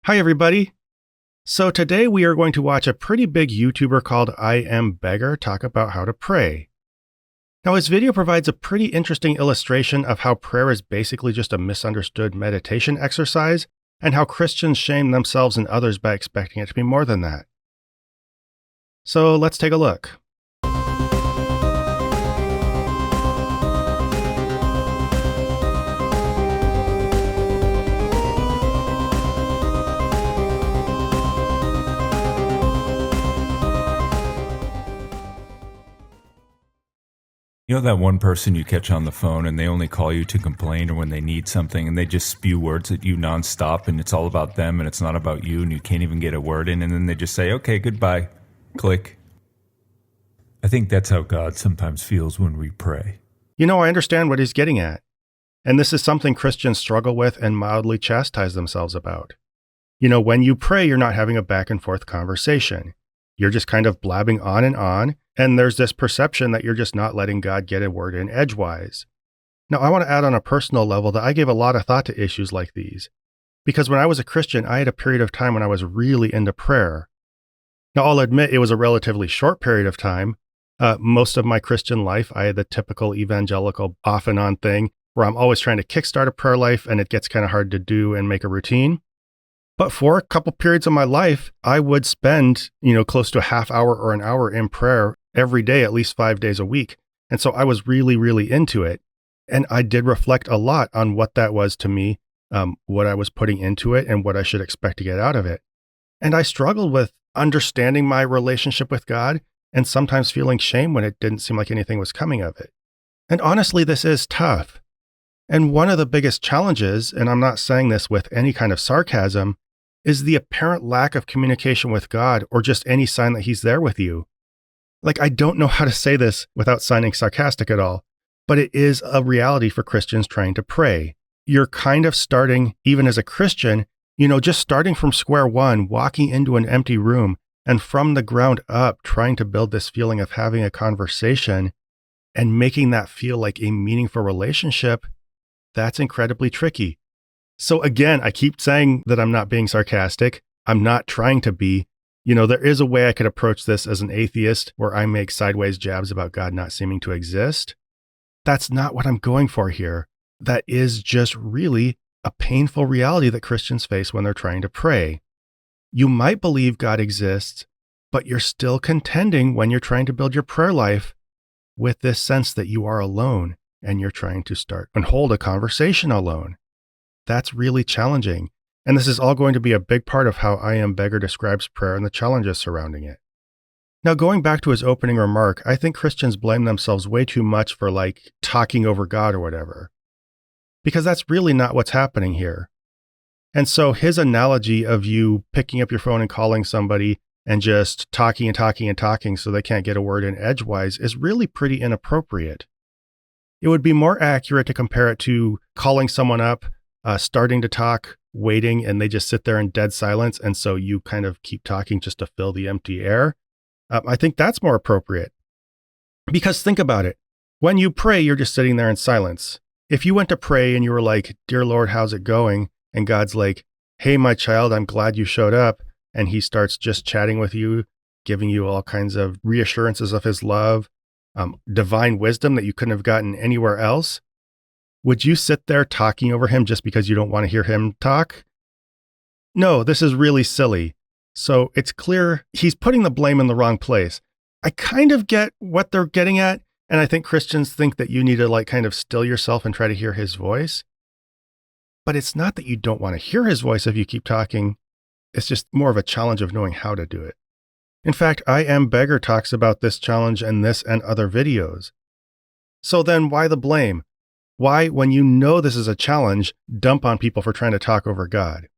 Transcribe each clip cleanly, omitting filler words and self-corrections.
Hi, everybody. So today we are going to watch a pretty big YouTuber called IMBeggar talk about how to pray. Now, his video provides a pretty interesting illustration of how prayer is basically just a misunderstood meditation exercise and how Christians shame themselves and others by expecting it to be more than that. So let's take a look. You know that one person you catch on the phone and they only call you to complain or when they need something and they just spew words at you nonstop and it's all about them and it's not about you and you can't even get a word in and then they just say, okay, goodbye, click. I think that's how God sometimes feels when we pray. You know, I understand what he's getting at. And this is something Christians struggle with and mildly chastise themselves about. You know, when you pray, you're not having a back and forth conversation. You're just kind of blabbing on, and there's this perception that you're just not letting God get a word in edgewise. Now, I want to add on a personal level that I gave a lot of thought to issues like these, because when I was a Christian, I had a period of time when I was really into prayer. Now, I'll admit it was a relatively short period of time. Most of my Christian life, I had the typical evangelical off and on thing where I'm always trying to kickstart a prayer life and it gets kind of hard to do and make a routine. But for a couple periods of my life, I would spend, close to a half hour or an hour in prayer every day, at least 5 days a week. And so I was really, really into it. And I did reflect a lot on what that was to me, what I was putting into it and what I should expect to get out of it. And I struggled with understanding my relationship with God and sometimes feeling shame when it didn't seem like anything was coming of it. And honestly, this is tough. And one of the biggest challenges, and I'm not saying this with any kind of sarcasm, is the apparent lack of communication with God or just any sign that he's there with you. Like, I don't know how to say this without sounding sarcastic at all, but it is a reality for Christians trying to pray. You're kind of starting, even as a Christian, just starting from square one, walking into an empty room, and from the ground up, trying to build this feeling of having a conversation and making that feel like a meaningful relationship. That's incredibly tricky. So again, I keep saying that I'm not being sarcastic. I'm not trying to be. There is a way I could approach this as an atheist where I make sideways jabs about God not seeming to exist. That's not what I'm going for here. That is just really a painful reality that Christians face when they're trying to pray. You might believe God exists, but you're still contending when you're trying to build your prayer life with this sense that you are alone and you're trying to start and hold a conversation alone. That's really challenging. And this is all going to be a big part of how IMBeggar describes prayer and the challenges surrounding it. Now, going back to his opening remark, I think Christians blame themselves way too much for talking over God or whatever, because that's really not what's happening here. And so his analogy of you picking up your phone and calling somebody and just talking so they can't get a word in edgewise is really pretty inappropriate. It would be more accurate to compare it to calling someone up, starting to talk, waiting, and they just sit there in dead silence. And so you kind of keep talking just to fill the empty air. I think that's more appropriate. Because think about it. When you pray, you're just sitting there in silence. If you went to pray and you were like, "Dear Lord, how's it going?" And God's like, "Hey, my child, I'm glad you showed up." And he starts just chatting with you, giving you all kinds of reassurances of his love, divine wisdom that you couldn't have gotten anywhere else. Would you sit there talking over him just because you don't want to hear him talk? No, this is really silly. So it's clear he's putting the blame in the wrong place. I kind of get what they're getting at, and I think Christians think that you need to kind of still yourself and try to hear his voice. But it's not that you don't want to hear his voice if you keep talking. It's just more of a challenge of knowing how to do it. In fact, IMBeggar talks about this challenge in this and other videos. So then why the blame? Why, when you know this is a challenge, dump on people for trying to talk over God?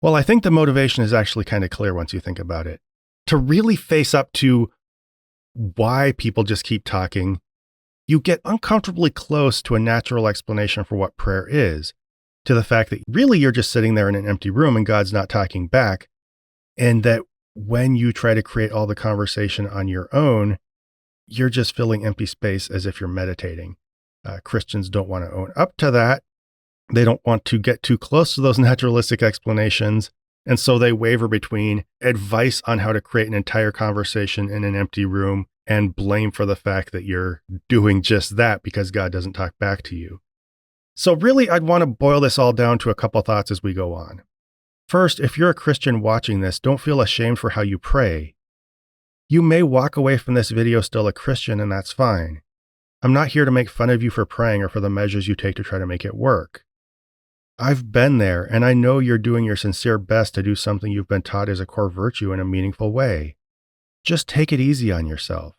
Well, I think the motivation is actually kind of clear once you think about it. To really face up to why people just keep talking, you get uncomfortably close to a natural explanation for what prayer is, to the fact that really you're just sitting there in an empty room and God's not talking back, and that when you try to create all the conversation on your own, you're just filling empty space as if you're meditating. Christians don't want to own up to that. They don't want to get too close to those naturalistic explanations. And so they waver between advice on how to create an entire conversation in an empty room and blame for the fact that you're doing just that because God doesn't talk back to you. So really, I'd want to boil this all down to a couple thoughts as we go on. First, if you're a Christian watching this, don't feel ashamed for how you pray. You may walk away from this video still a Christian, and that's fine. I'm not here to make fun of you for praying or for the measures you take to try to make it work. I've been there, and I know you're doing your sincere best to do something you've been taught is a core virtue in a meaningful way. Just take it easy on yourself.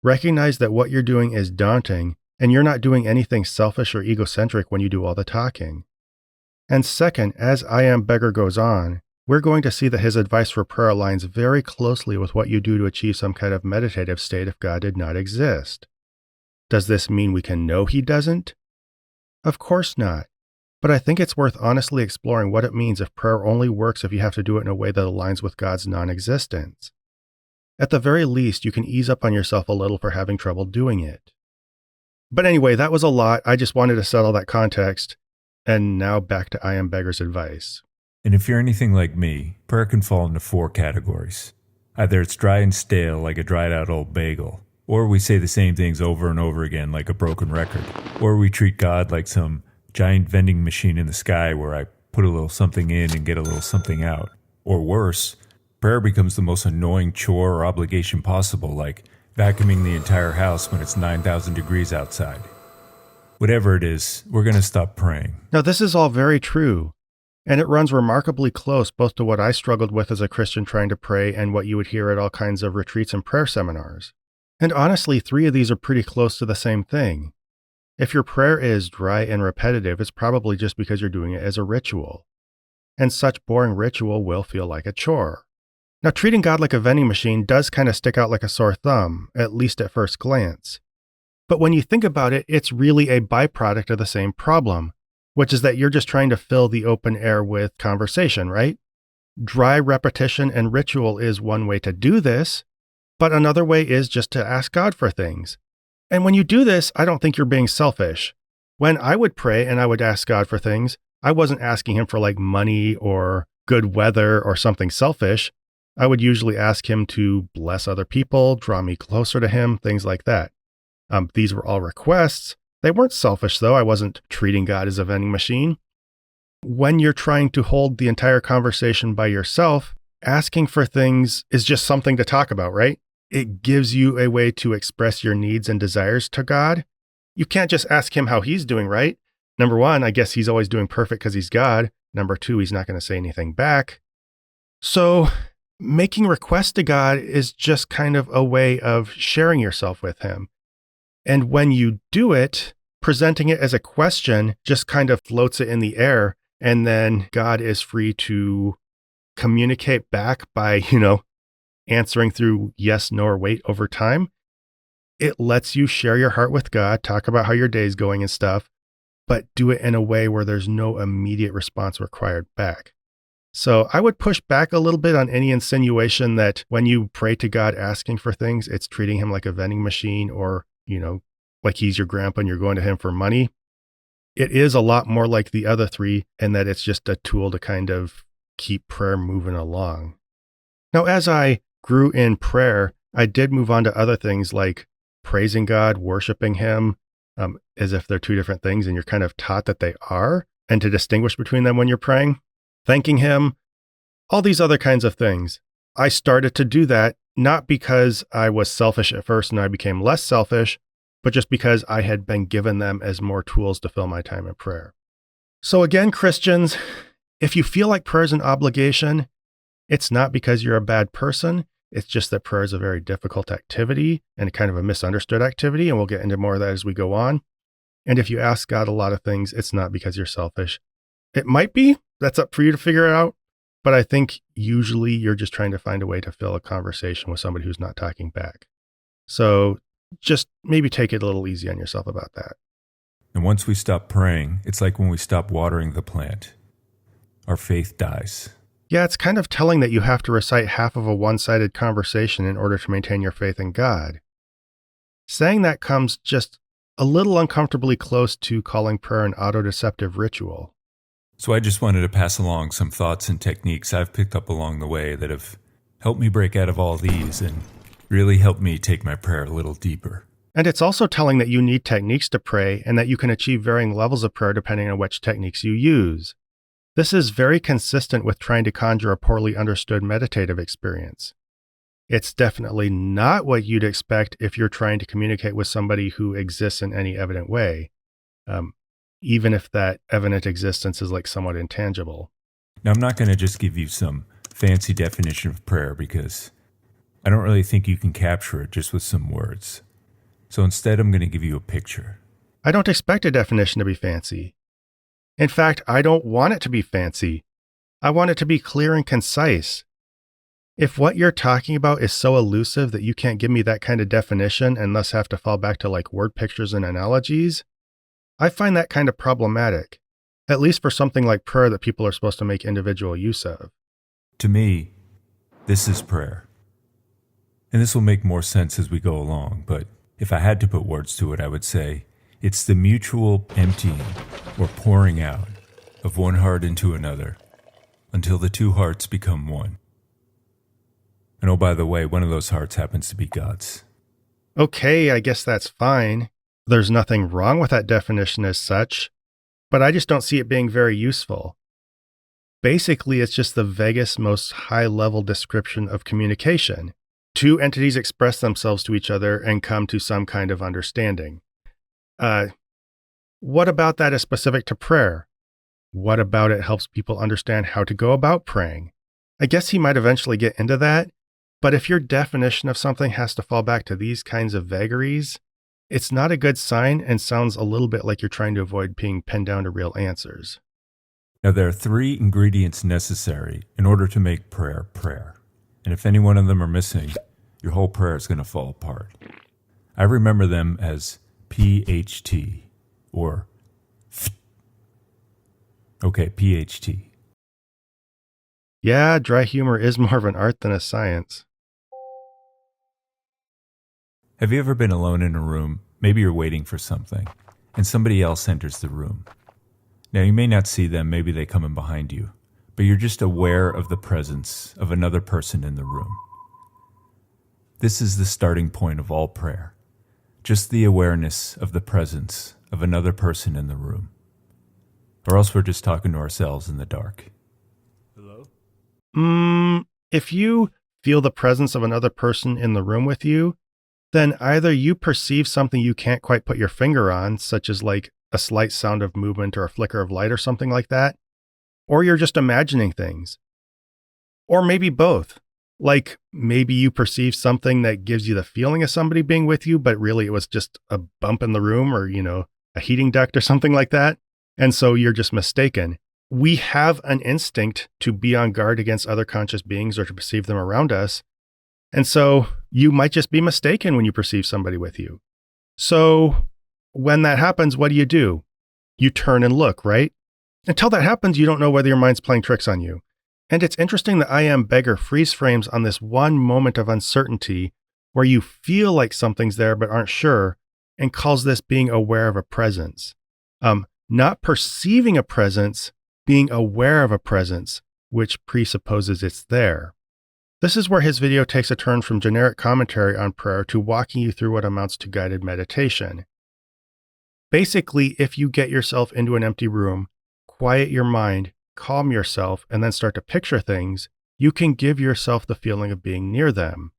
Recognize that what you're doing is daunting, and you're not doing anything selfish or egocentric when you do all the talking. And second, as IMBeggar goes on, we're going to see that his advice for prayer aligns very closely with what you do to achieve some kind of meditative state if God did not exist. Does this mean we can know he doesn't? Of course not. But I think it's worth honestly exploring what it means if prayer only works if you have to do it in a way that aligns with God's non-existence. At the very least, you can ease up on yourself a little for having trouble doing it. But anyway, that was a lot. I just wanted to settle that context. And now back to IMBeggar's advice. And if you're anything like me, prayer can fall into 4 categories. Either it's dry and stale like a dried out old bagel, or we say the same things over and over again like a broken record, or we treat God like some giant vending machine in the sky where I put a little something in and get a little something out. Or worse, prayer becomes the most annoying chore or obligation possible, like vacuuming the entire house when it's 9,000 degrees outside. Whatever it is, we're going to stop praying. Now, this is all very true, and it runs remarkably close both to what I struggled with as a Christian trying to pray and what you would hear at all kinds of retreats and prayer seminars. And honestly, 3 of these are pretty close to the same thing. If your prayer is dry and repetitive, it's probably just because you're doing it as a ritual. And such boring ritual will feel like a chore. Now, treating God like a vending machine does kind of stick out like a sore thumb, at least at first glance. But when you think about it, it's really a byproduct of the same problem, which is that you're just trying to fill the open air with conversation, right? Dry repetition and ritual is one way to do this, but another way is just to ask God for things. And when you do this, I don't think you're being selfish. When I would pray and I would ask God for things, I wasn't asking him for like money or good weather or something selfish. I would usually ask him to bless other people, draw me closer to him, things like that. These were all requests. They weren't selfish, though. I wasn't treating God as a vending machine. When you're trying to hold the entire conversation by yourself, asking for things is just something to talk about, right? It gives you a way to express your needs and desires to God. You can't just ask him how he's doing, right? Number 1, I guess he's always doing perfect because he's God. Number 2, he's not going to say anything back. So making requests to God is just kind of a way of sharing yourself with him. And when you do it, presenting it as a question just kind of floats it in the air. And then God is free to communicate back by, answering through yes, no, or wait over time. It lets you share your heart with God, talk about how your day's going and stuff, but do it in a way where there's no immediate response required back. So I would push back a little bit on any insinuation that when you pray to God asking for things, it's treating him like a vending machine or like he's your grandpa and you're going to him for money. It is a lot more like the other 3 in that it's just a tool to kind of keep prayer moving along. Now, as I grew in prayer, I did move on to other things like praising God, worshiping him, as if they're 2 different things and you're kind of taught that they are, and to distinguish between them when you're praying, thanking him, all these other kinds of things. I started to do that not because I was selfish at first and I became less selfish, but just because I had been given them as more tools to fill my time in prayer. So again, Christians, if you feel like prayer is an obligation, it's not because you're a bad person. It's just that prayer is a very difficult activity and kind of a misunderstood activity, and we'll get into more of that as we go on. And if you ask God a lot of things, it's not because you're selfish. It might be. That's up for you to figure it out. But I think usually you're just trying to find a way to fill a conversation with somebody who's not talking back. So just maybe take it a little easy on yourself about that. And once we stop praying, it's like when we stop watering the plant. Our faith dies. Yeah, it's kind of telling that you have to recite half of a one-sided conversation in order to maintain your faith in God. Saying that comes just a little uncomfortably close to calling prayer an auto-deceptive ritual. So I just wanted to pass along some thoughts and techniques I've picked up along the way that have helped me break out of all these and really helped me take my prayer a little deeper. And it's also telling that you need techniques to pray and that you can achieve varying levels of prayer depending on which techniques you use. This is very consistent with trying to conjure a poorly understood meditative experience. It's definitely not what you'd expect if you're trying to communicate with somebody who exists in any evident way, even if that evident existence is like somewhat intangible. Now, I'm not going to just give you some fancy definition of prayer because I don't really think you can capture it just with some words. So instead, I'm going to give you a picture. I don't expect a definition to be fancy. In fact, I don't want it to be fancy. I want it to be clear and concise. If what you're talking about is so elusive that you can't give me that kind of definition and thus have to fall back to like word pictures and analogies, I find that kind of problematic, at least for something like prayer that people are supposed to make individual use of. To me, this is prayer. And this will make more sense as we go along, but if I had to put words to it, I would say it's the mutual emptying or pouring out of one heart into another until the two hearts become one. And oh, by the way, one of those hearts happens to be God's. Okay, I guess that's fine. There's nothing wrong with that definition as such, but I just don't see it being very useful. Basically, it's just the vaguest, most high-level description of communication. Two entities express themselves to each other and come to some kind of understanding. What about that is specific to prayer? What about it helps people understand how to go about praying? I guess he might eventually get into that, but if your definition of something has to fall back to these kinds of vagaries, it's not a good sign and sounds a little bit like you're trying to avoid being pinned down to real answers. Now, there are 3 ingredients necessary in order to make prayer prayer. And if any one of them are missing, your whole prayer is going to fall apart. I remember them as PHT or PHT. Yeah, dry humor is more of an art than a science. Have you ever been alone in a room? Maybe you're waiting for something, and somebody else enters the room. Now, you may not see them, maybe they come in behind you, but you're just aware of the presence of another person in the room. This is the starting point of all prayer, just the awareness of the presence of another person in the room. Or else we're just talking to ourselves in the dark. Hello? If you feel the presence of another person in the room with you, then either you perceive something you can't quite put your finger on, such as like a slight sound of movement or a flicker of light or something like that, or you're just imagining things. Or maybe both. Like maybe you perceive something that gives you the feeling of somebody being with you, but really it was just a bump in the room or, a heating duct or something like that. And so you're just mistaken. We have an instinct to be on guard against other conscious beings or to perceive them around us. And so you might just be mistaken when you perceive somebody with you. So when that happens, what do? You turn and look, right? Until that happens, you don't know whether your mind's playing tricks on you. And it's interesting that IMBeggar freeze frames on this one moment of uncertainty where you feel like something's there but aren't sure, and calls this being aware of a presence. Not perceiving a presence, being aware of a presence, which presupposes it's there. This is where his video takes a turn from generic commentary on prayer to walking you through what amounts to guided meditation. Basically, if you get yourself into an empty room, quiet your mind, calm yourself, and then start to picture things, you can give yourself the feeling of being near them.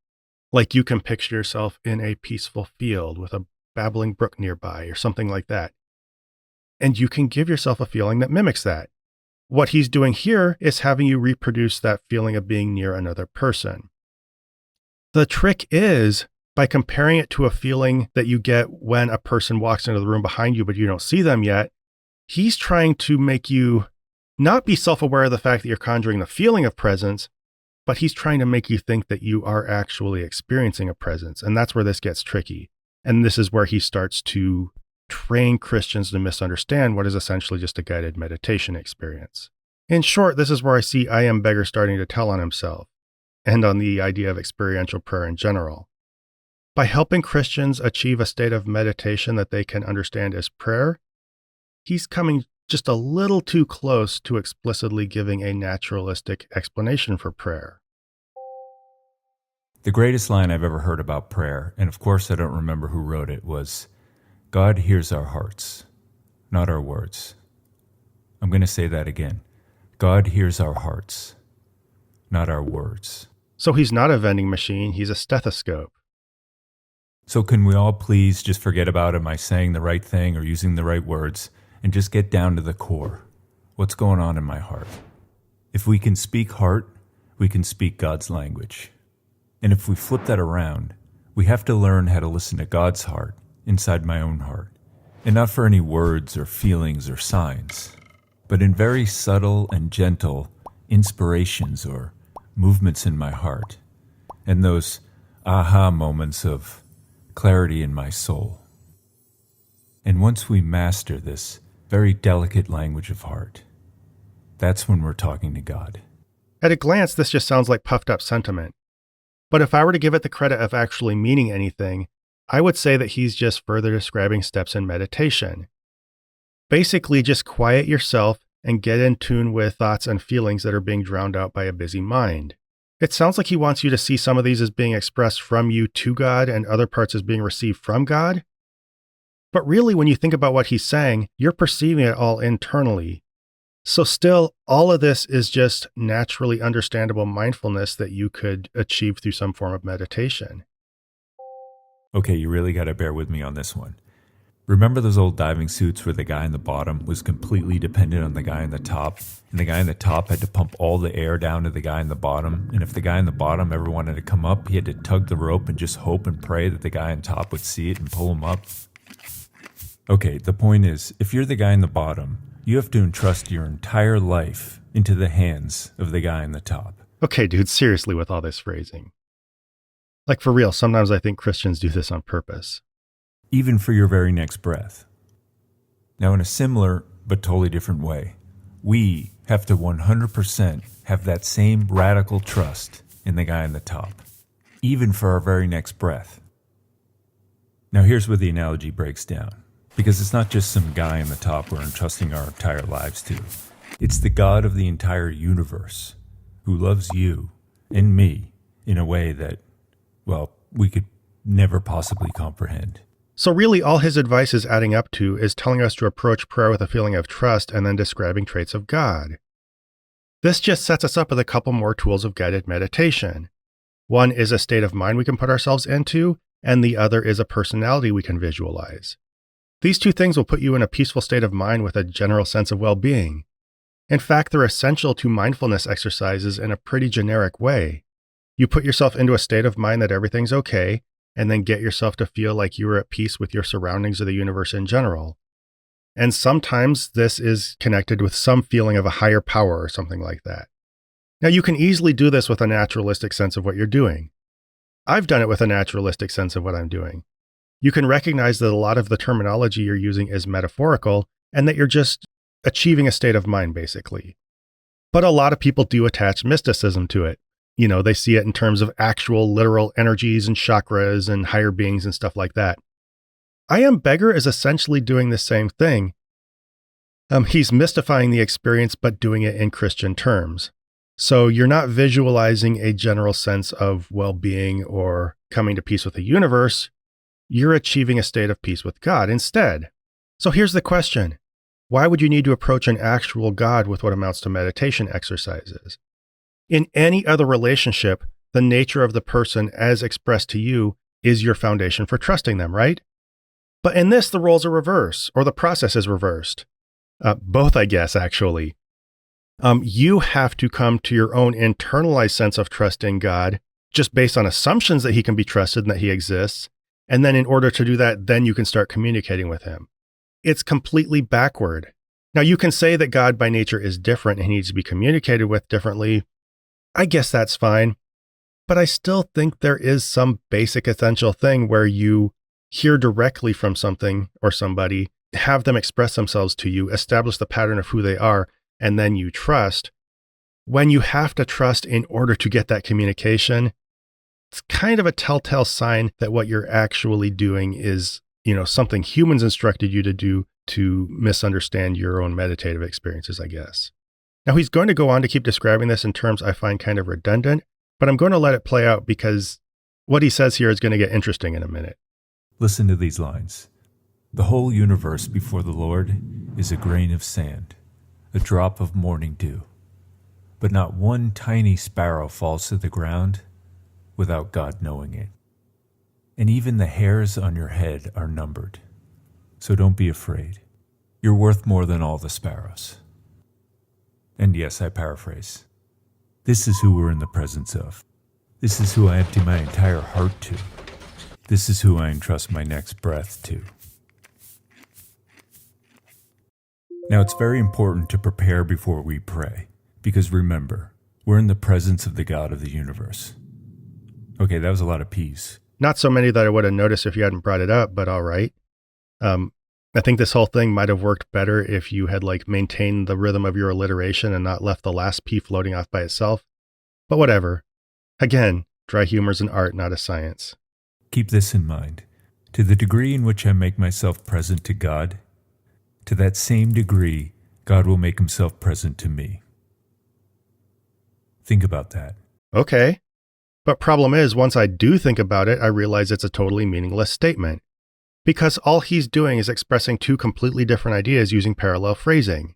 Like you can picture yourself in a peaceful field with a babbling brook nearby or something like that. And you can give yourself a feeling that mimics that. What he's doing here is having you reproduce that feeling of being near another person. The trick is, by comparing it to a feeling that you get when a person walks into the room behind you but you don't see them yet, he's trying to make you not be self-aware of the fact that you're conjuring the feeling of presence, but he's trying to make you think that you are actually experiencing a presence. And that's where this gets tricky. And this is where he starts to train Christians to misunderstand what is essentially just a guided meditation experience. In short, this is where I see IMBeggar starting to tell on himself, and on the idea of experiential prayer in general. By helping Christians achieve a state of meditation that they can understand as prayer, he's coming just a little too close to explicitly giving a naturalistic explanation for prayer. The greatest line I've ever heard about prayer, and of course I don't remember who wrote it, was, "God hears our hearts, not our words." I'm going to say that again. God hears our hearts, not our words. So he's not a vending machine, he's a stethoscope. So can we all please just forget about am I saying the right thing or using the right words and just get down to the core? What's going on in my heart? If we can speak heart, we can speak God's language. And if we flip that around, we have to learn how to listen to God's heart inside my own heart. And not for any words or feelings or signs, but in very subtle and gentle inspirations or movements in my heart, and those aha moments of clarity in my soul. And once we master this very delicate language of heart, that's when we're talking to God. At a glance, this just sounds like puffed up sentiment. But if I were to give it the credit of actually meaning anything, I would say that he's just further describing steps in meditation. Basically, just quiet yourself and get in tune with thoughts and feelings that are being drowned out by a busy mind. It sounds like he wants you to see some of these as being expressed from you to God and other parts as being received from God. But really, when you think about what he's saying, you're perceiving it all internally. So still, all of this is just naturally understandable mindfulness that you could achieve through some form of meditation. Okay, you really got to bear with me on this one. Remember those old diving suits where the guy in the bottom was completely dependent on the guy in the top, and the guy in the top had to pump all the air down to the guy in the bottom, and if the guy in the bottom ever wanted to come up, he had to tug the rope and just hope and pray that the guy on top would see it and pull him up? Okay, the point is, if you're the guy in the bottom, you have to entrust your entire life into the hands of the guy in the top. Okay, dude, seriously with all this phrasing. Like for real, sometimes I think Christians do this on purpose. Even for your very next breath. Now, in a similar but totally different way, we have to 100% have that same radical trust in the guy in the top, even for our very next breath. Now, here's where the analogy breaks down, because it's not just some guy in the top we're entrusting our entire lives to. It's the God of the entire universe who loves you and me in a way that, well, we could never possibly comprehend. So really, all his advice is adding up to is telling us to approach prayer with a feeling of trust and then describing traits of God. This just sets us up with a couple more tools of guided meditation. One is a state of mind we can put ourselves into, and the other is a personality we can visualize. These two things will put you in a peaceful state of mind with a general sense of well-being. In fact, they're essential to mindfulness exercises in a pretty generic way. You put yourself into a state of mind that everything's okay, and then get yourself to feel like you are at peace with your surroundings or the universe in general. And sometimes this is connected with some feeling of a higher power or something like that. Now, you can easily do this with a naturalistic sense of what you're doing. I've done it with a naturalistic sense of what I'm doing. You can recognize that a lot of the terminology you're using is metaphorical and that you're just achieving a state of mind, basically. But a lot of people do attach mysticism to it. You know, they see it in terms of actual literal energies and chakras and higher beings and stuff like that. IMBeggar is essentially doing the same thing. He's mystifying the experience, but doing it in Christian terms. So you're not visualizing a general sense of well-being or coming to peace with the universe. You're achieving a state of peace with God instead. So here's the question. Why would you need to approach an actual God with what amounts to meditation exercises? In any other relationship, the nature of the person as expressed to you is your foundation for trusting them, right? But in this, the roles are reversed, or the process is reversed. Both, I guess, actually. You have to come to your own internalized sense of trust in God, just based on assumptions that he can be trusted and that he exists. And then in order to do that, then you can start communicating with him. It's completely backward. Now, you can say that God by nature is different and he needs to be communicated with differently. I guess that's fine. But I still think there is some basic essential thing where you hear directly from something or somebody, have them express themselves to you, establish the pattern of who they are, and then you trust. When you have to trust in order to get that communication, it's kind of a telltale sign that what you're actually doing is, something humans instructed you to do to misunderstand your own meditative experiences, I guess. Now, he's going to go on to keep describing this in terms I find kind of redundant, but I'm going to let it play out because what he says here is going to get interesting in a minute. Listen to these lines. The whole universe before the Lord is a grain of sand, a drop of morning dew. But not one tiny sparrow falls to the ground without God knowing it. And even the hairs on your head are numbered. So don't be afraid. You're worth more than all the sparrows. And yes, I paraphrase. This is who we're in the presence of. This is who I empty my entire heart to. This is who I entrust my next breath to. Now, it's very important to prepare before we pray, because remember, we're in the presence of the God of the universe. Okay, that was a lot of P's. Not so many that I would have noticed if you hadn't brought it up, but all right. I think this whole thing might have worked better if you had maintained the rhythm of your alliteration and not left the last P floating off by itself. But whatever. Again, dry humor's an art, not a science. Keep this in mind. To the degree in which I make myself present to God, to that same degree, God will make himself present to me. Think about that. Okay. But problem is, once I do think about it, I realize it's a totally meaningless statement. Because all he's doing is expressing two completely different ideas using parallel phrasing.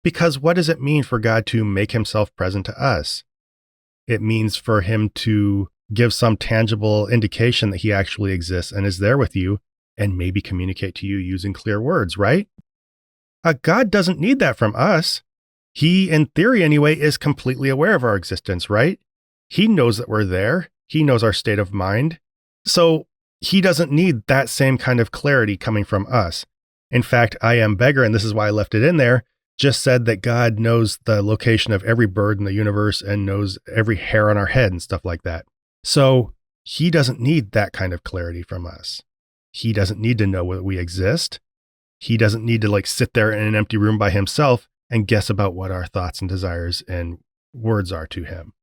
Because what does it mean for God to make himself present to us? It means for him to give some tangible indication that he actually exists and is there with you, and maybe communicate to you using clear words, right? God doesn't need that from us. He, in theory anyway, is completely aware of our existence, right? He knows that we're there. He knows our state of mind. So he doesn't need that same kind of clarity coming from us. In fact, IMBeggar, and this is why I left it in there, just said that God knows the location of every bird in the universe and knows every hair on our head and stuff like that. So he doesn't need that kind of clarity from us. He doesn't need to know that we exist. He doesn't need to sit there in an empty room by himself and guess about what our thoughts and desires and words are to him.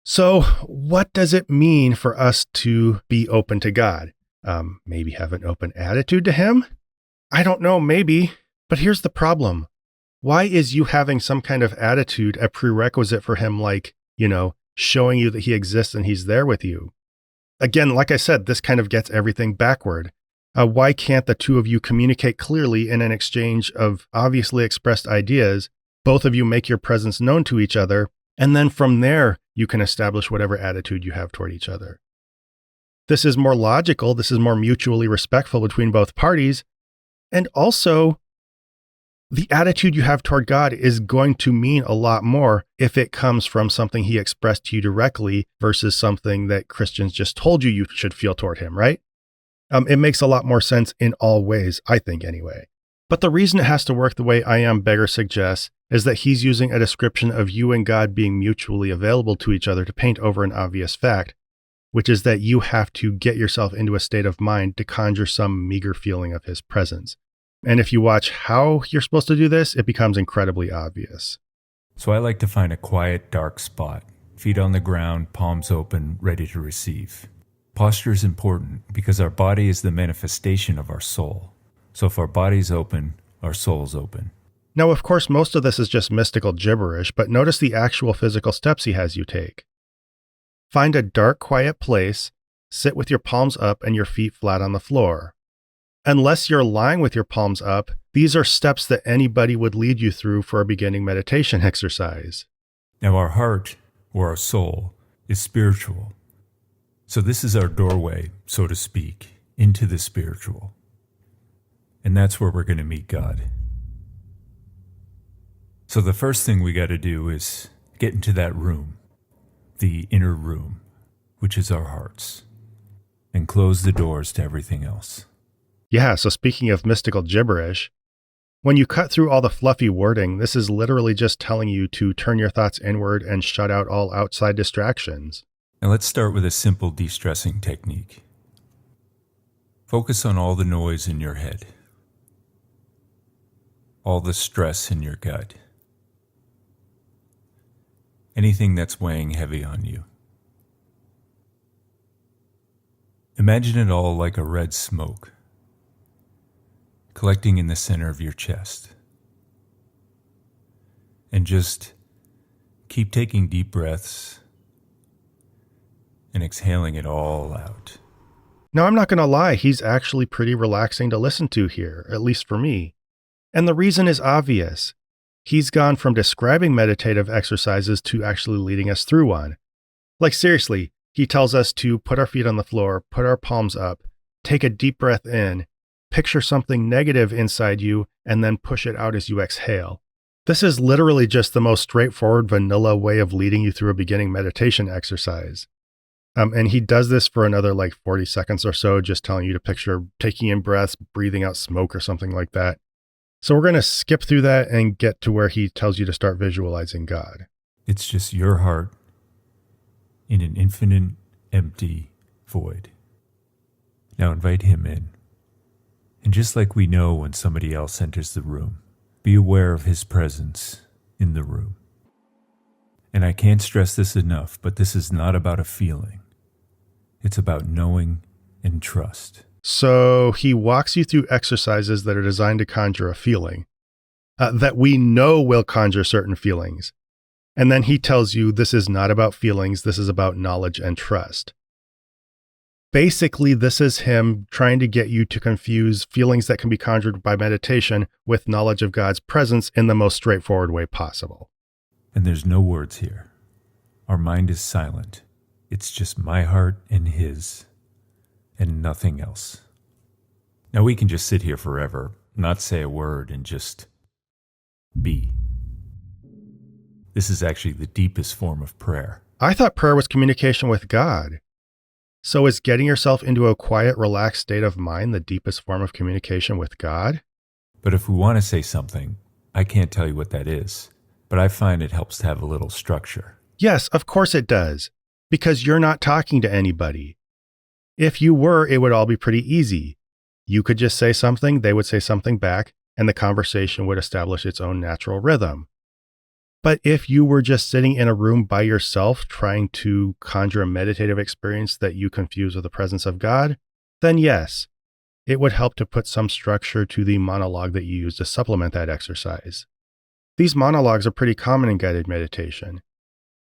So what does it mean for us to be open to God? Maybe have an open attitude to him? I don't know, maybe. But here's the problem. Why is you having some kind of attitude a prerequisite for him, showing you that he exists and he's there with you? Again, like I said, this kind of gets everything backward. Why can't the two of you communicate clearly in an exchange of obviously expressed ideas? Both of you make your presence known to each other, and then from there, you can establish whatever attitude you have toward each other. This is more logical. This is more mutually respectful between both parties. And also, the attitude you have toward God is going to mean a lot more if it comes from something he expressed to you directly versus something that Christians just told you should feel toward him, right? It makes a lot more sense in all ways, I think anyway. But the reason it has to work the way IMBeggar suggests is that he's using a description of you and God being mutually available to each other to paint over an obvious fact, which is that you have to get yourself into a state of mind to conjure some meager feeling of his presence. And if you watch how you're supposed to do this, it becomes incredibly obvious. So I like to find a quiet, dark spot, feet on the ground, palms open, ready to receive. Posture is important because our body is the manifestation of our soul. So if our body's open, our soul's open. Now, of course, most of this is just mystical gibberish, but notice the actual physical steps he has you take. Find a dark, quiet place, sit with your palms up and your feet flat on the floor. Unless you're lying with your palms up, these are steps that anybody would lead you through for a beginning meditation exercise. Now, our heart, or our soul, is spiritual. So this is our doorway, so to speak, into the spiritual. And that's where we're going to meet God. So the first thing we got to do is get into that room, the inner room, which is our hearts, and close the doors to everything else. Yeah, so speaking of mystical gibberish, when you cut through all the fluffy wording, this is literally just telling you to turn your thoughts inward and shut out all outside distractions. Now let's start with a simple de-stressing technique. Focus on all the noise in your head, all the stress in your gut, anything that's weighing heavy on you. Imagine it all like a red smoke, collecting in the center of your chest. And just keep taking deep breaths and exhaling it all out. Now, I'm not going to lie, he's actually pretty relaxing to listen to here, at least for me. And the reason is obvious. He's gone from describing meditative exercises to actually leading us through one. Like seriously, he tells us to put our feet on the floor, put our palms up, take a deep breath in, picture something negative inside you, and then push it out as you exhale. This is literally just the most straightforward, vanilla way of leading you through a beginning meditation exercise. And he does this for another 40 seconds or so, just telling you to picture taking in breaths, breathing out smoke or something like that. So we're going to skip through that and get to where he tells you to start visualizing God. It's just your heart in an infinite, empty void. Now invite him in. And just like we know when somebody else enters the room, be aware of his presence in the room. And I can't stress this enough, but this is not about a feeling. It's about knowing and trust. So he walks you through exercises that are designed to conjure a feeling, that we know will conjure certain feelings. And then he tells you this is not about feelings, this is about knowledge and trust. Basically, this is him trying to get you to confuse feelings that can be conjured by meditation with knowledge of God's presence in the most straightforward way possible. And there's no words here. Our mind is silent. It's just my heart and his, and nothing else. Now we can just sit here forever, not say a word, and just be. This is actually the deepest form of prayer. I thought prayer was communication with God. So is getting yourself into a quiet, relaxed state of mind the deepest form of communication with God? But if we want to say something, I can't tell you what that is, but I find it helps to have a little structure. Yes, of course it does, because you're not talking to anybody. If you were, it would all be pretty easy. You could just say something, they would say something back, and the conversation would establish its own natural rhythm. But if you were just sitting in a room by yourself trying to conjure a meditative experience that you confuse with the presence of God, then yes, it would help to put some structure to the monologue that you use to supplement that exercise. These monologues are pretty common in guided meditation.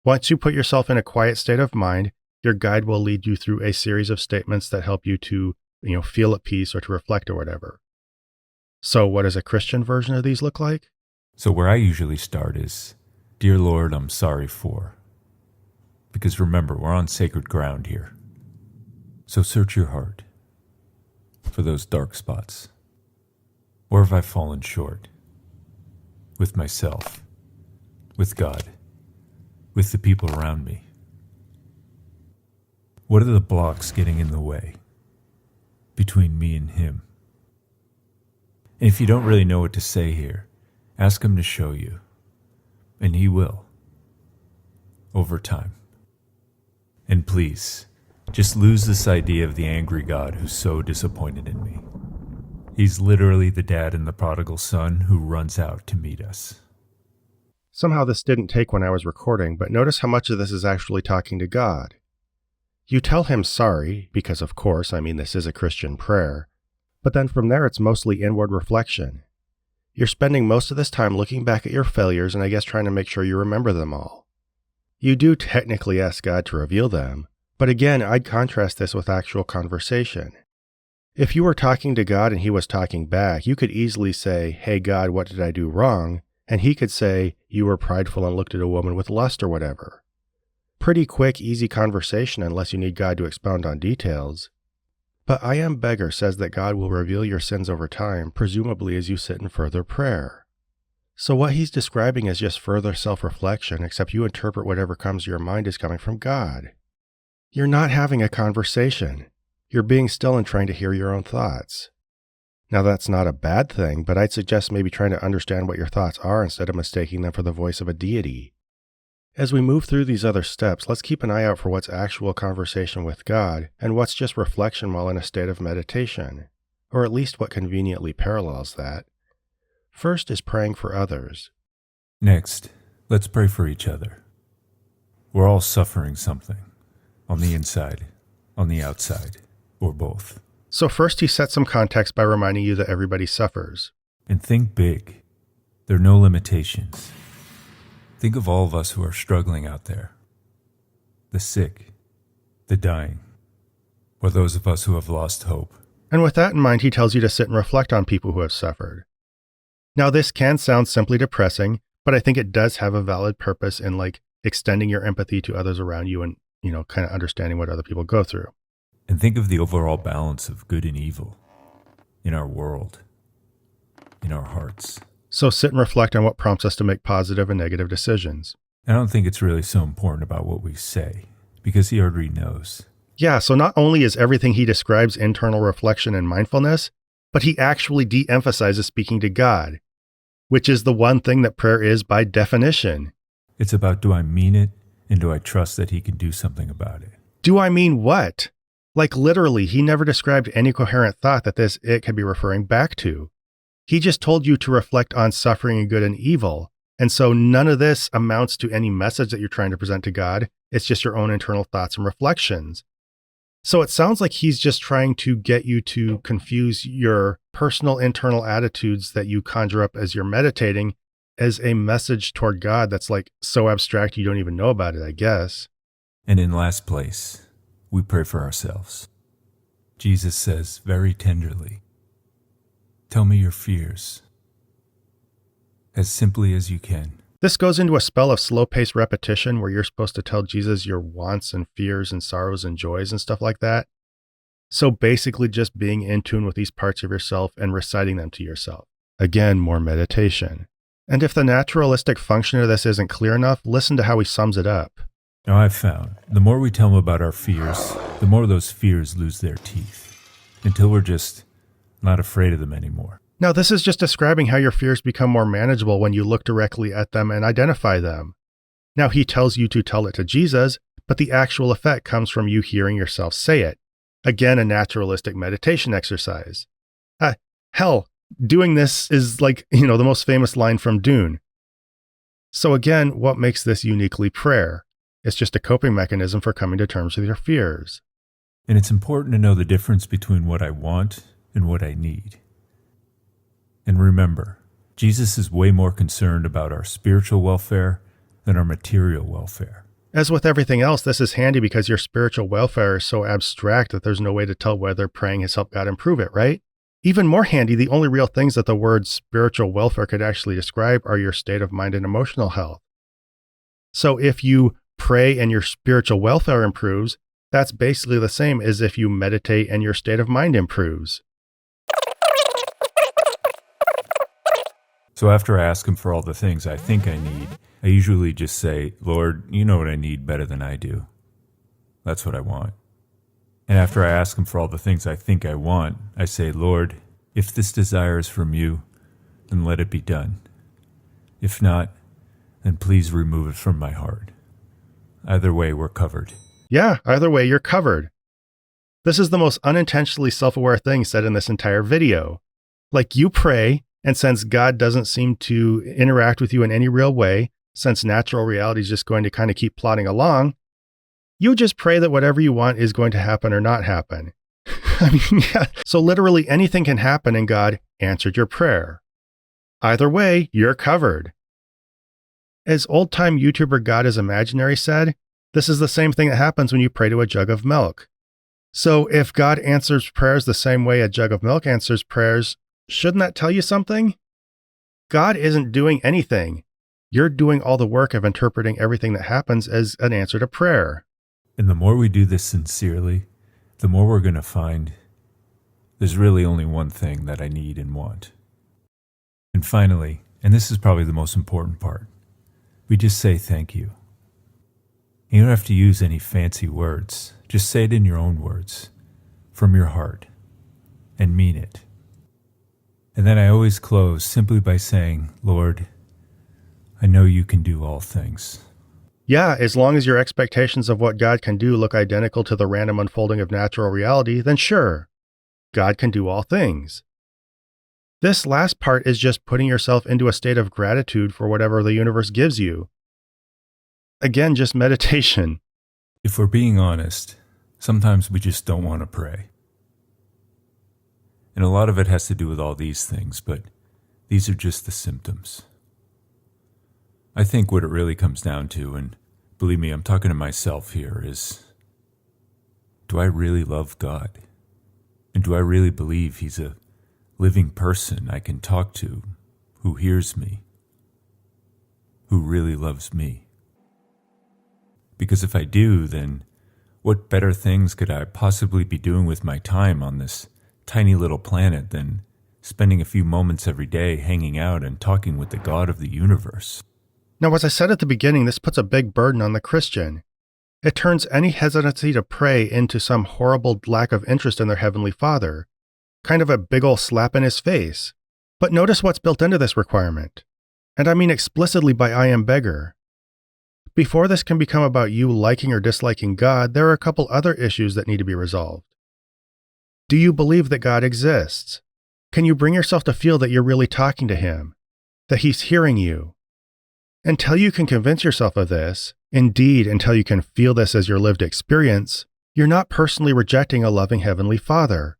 Once you put yourself in a quiet state of mind, your guide will lead you through a series of statements that help you to, feel at peace or to reflect or whatever. So what does a Christian version of these look like? So where I usually start is, Dear Lord, I'm sorry for. Because remember, we're on sacred ground here. So search your heart for those dark spots. Where have I fallen short? With myself, with God, with the people around me. What are the blocks getting in the way between me and him? And if you don't really know what to say here, ask him to show you. And he will. Over time. And please, just lose this idea of the angry God who's so disappointed in me. He's literally the dad in the prodigal son who runs out to meet us. Somehow this didn't take when I was recording, but notice how much of this is actually talking to God. You tell him sorry, because of course, this is a Christian prayer, but then from there it's mostly inward reflection. You're spending most of this time looking back at your failures and I guess trying to make sure you remember them all. You do technically ask God to reveal them, but again, I'd contrast this with actual conversation. If you were talking to God and he was talking back, you could easily say, "Hey God, what did I do wrong?" And he could say, "You were prideful and looked at a woman with lust," or whatever. Pretty quick, easy conversation unless you need God to expound on details. But IMBeggar says that God will reveal your sins over time, presumably as you sit in further prayer. So what he's describing is just further self-reflection, except you interpret whatever comes to your mind as coming from God. You're not having a conversation. You're being still and trying to hear your own thoughts. Now that's not a bad thing, but I'd suggest maybe trying to understand what your thoughts are instead of mistaking them for the voice of a deity. As we move through these other steps, let's keep an eye out for what's actual conversation with God and what's just reflection while in a state of meditation, or at least what conveniently parallels that. First is praying for others. Next, let's pray for each other. We're all suffering something, on the inside, on the outside, or both. So first he sets some context by reminding you that everybody suffers. And think big. There are no limitations. Think of all of us who are struggling out there. The sick, the dying, or those of us who have lost hope. And with that in mind, he tells you to sit and reflect on people who have suffered. Now, this can sound simply depressing, but I think it does have a valid purpose in extending your empathy to others around you and, kind of understanding what other people go through. And think of the overall balance of good and evil in our world, in our hearts. So sit and reflect on what prompts us to make positive and negative decisions. I don't think it's really so important about what we say, because he already knows. Yeah, so not only is everything he describes internal reflection and mindfulness, but he actually de-emphasizes speaking to God, which is the one thing that prayer is by definition. It's about, do I mean it, and do I trust that he can do something about it? Do I mean what? Literally, he never described any coherent thought that this it could be referring back to. He just told you to reflect on suffering and good and evil. And so none of this amounts to any message that you're trying to present to God. It's just your own internal thoughts and reflections. So it sounds like he's just trying to get you to confuse your personal internal attitudes that you conjure up as you're meditating as a message toward God that's so abstract you don't even know about it, I guess. And in last place, we pray for ourselves. Jesus says very tenderly, tell me your fears, as simply as you can. This goes into a spell of slow-paced repetition where you're supposed to tell Jesus your wants and fears and sorrows and joys and stuff like that. So basically just being in tune with these parts of yourself and reciting them to yourself. Again, more meditation. And if the naturalistic function of this isn't clear enough, listen to how he sums it up. Now I've found, the more we tell him about our fears, the more those fears lose their teeth, until we're just not afraid of them anymore. Now, this is just describing how your fears become more manageable when you look directly at them and identify them. Now, he tells you to tell it to Jesus, but the actual effect comes from you hearing yourself say it. Again, a naturalistic meditation exercise. Hell, doing this is the most famous line from Dune. So again, what makes this uniquely prayer? It's just a coping mechanism for coming to terms with your fears. And it's important to know the difference between what I want and what I need. And remember, Jesus is way more concerned about our spiritual welfare than our material welfare. As with everything else, this is handy because your spiritual welfare is so abstract that there's no way to tell whether praying has helped God improve it, right? Even more handy, the only real things that the word spiritual welfare could actually describe are your state of mind and emotional health. So if you pray and your spiritual welfare improves, that's basically the same as if you meditate and your state of mind improves. So after I ask him for all the things I think I need, I usually just say, Lord, you know what I need better than I do. That's what I want. And after I ask him for all the things I think I want, I say, Lord, if this desire is from you, then let it be done. If not, then please remove it from my heart. Either way, we're covered. Yeah, either way, you're covered. This is the most unintentionally self-aware thing said in this entire video. You pray, and since God doesn't seem to interact with you in any real way, since natural reality is just going to kind of keep plodding along, you just pray that whatever you want is going to happen or not happen. Yeah. So literally anything can happen and God answered your prayer. Either way, you're covered. As old-time YouTuber God is Imaginary said, this is the same thing that happens when you pray to a jug of milk. So if God answers prayers the same way a jug of milk answers prayers, shouldn't that tell you something? God isn't doing anything. You're doing all the work of interpreting everything that happens as an answer to prayer. And the more we do this sincerely, the more we're going to find there's really only one thing that I need and want. And finally, and this is probably the most important part, we just say thank you. You don't have to use any fancy words. Just say it in your own words, from your heart, and mean it. And then I always close simply by saying, Lord, I know you can do all things. Yeah, as long as your expectations of what God can do look identical to the random unfolding of natural reality, then sure, God can do all things. This last part is just putting yourself into a state of gratitude for whatever the universe gives you. Again, just meditation. If we're being honest, sometimes we just don't want to pray. And a lot of it has to do with all these things, but these are just the symptoms. I think what it really comes down to, and believe me, I'm talking to myself here, is, do I really love God? And do I really believe He's a living person I can talk to, who hears me, who really loves me? Because if I do, then what better things could I possibly be doing with my time on this tiny little planet than spending a few moments every day hanging out and talking with the God of the universe? Now, as I said at the beginning, this puts a big burden on the Christian. It turns any hesitancy to pray into some horrible lack of interest in their Heavenly Father, kind of a big ol' slap in his face. But notice what's built into this requirement. And I mean explicitly by IMBeggar. Before this can become about you liking or disliking God, there are a couple other issues that need to be resolved. Do you believe that God exists? Can you bring yourself to feel that you're really talking to Him, that He's hearing you? Until you can convince yourself of this, indeed until you can feel this as your lived experience, you're not personally rejecting a loving Heavenly Father.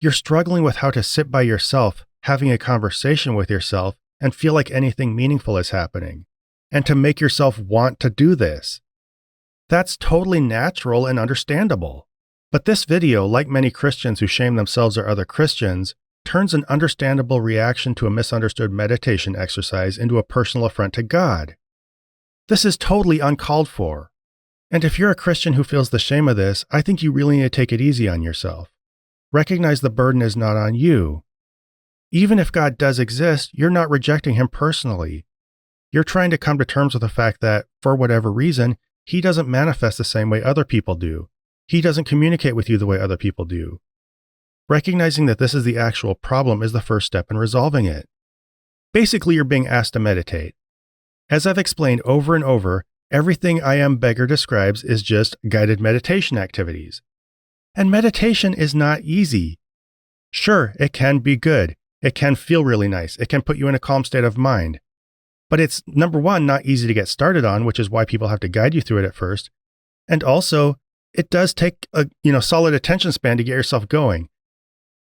You're struggling with how to sit by yourself, having a conversation with yourself, and feel like anything meaningful is happening, and to make yourself want to do this. That's totally natural and understandable. But this video, like many Christians who shame themselves or other Christians, turns an understandable reaction to a misunderstood meditation exercise into a personal affront to God. This is totally uncalled for. And if you're a Christian who feels the shame of this, I think you really need to take it easy on yourself. Recognize the burden is not on you. Even if God does exist, you're not rejecting Him personally. You're trying to come to terms with the fact that, for whatever reason, He doesn't manifest the same way other people do. He doesn't communicate with you the way other people do. Recognizing that this is the actual problem is the first step in resolving it. Basically, you're being asked to meditate. As I've explained over and over, everything IMBeggar describes is just guided meditation activities. And meditation is not easy. Sure, it can be good. It can feel really nice. It can put you in a calm state of mind. But it's, number one, not easy to get started on, which is why people have to guide you through it at first. And also, it does take a solid attention span to get yourself going.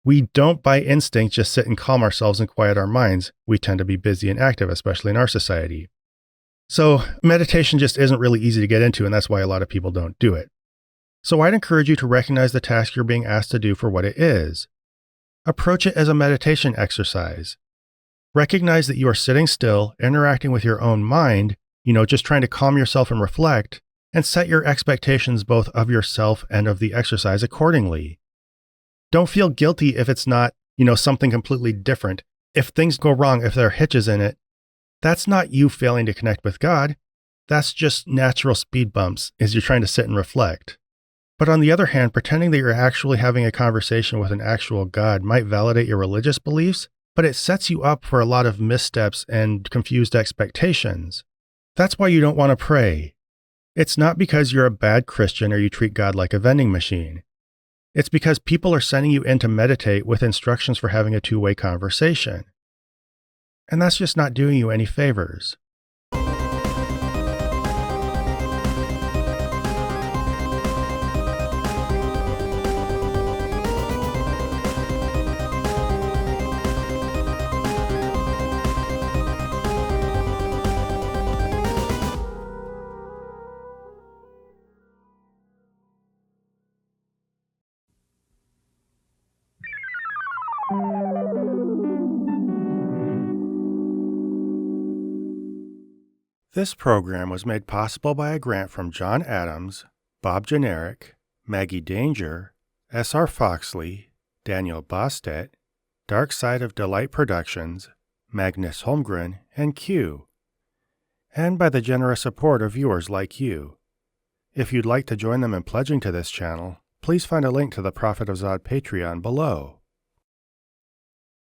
We don't by instinct just sit and calm ourselves and quiet our minds. We tend to be busy and active, especially in our society. So meditation just isn't really easy to get into, and that's why a lot of people don't do it. So I'd encourage you to recognize the task you're being asked to do for what it is. Approach it as a meditation exercise. Recognize that you are sitting still, interacting with your own mind, just trying to calm yourself and reflect, and set your expectations both of yourself and of the exercise accordingly. Don't feel guilty if it's not, something completely different. If things go wrong, if there are hitches in it, that's not you failing to connect with God. That's just natural speed bumps as you're trying to sit and reflect. But on the other hand, pretending that you're actually having a conversation with an actual God might validate your religious beliefs, but it sets you up for a lot of missteps and confused expectations. That's why you don't want to pray. It's not because you're a bad Christian or you treat God like a vending machine. It's because people are sending you in to meditate with instructions for having a two-way conversation. And that's just not doing you any favors. This program was made possible by a grant from John Adams, Bob Generic, Maggie Danger, S.R. Foxley, Daniel Bostedt, Dark Side of Delight Productions, Magnus Holmgren, and Q, and by the generous support of viewers like you. If you'd like to join them in pledging to this channel, please find a link to the Prophet of Zod Patreon below.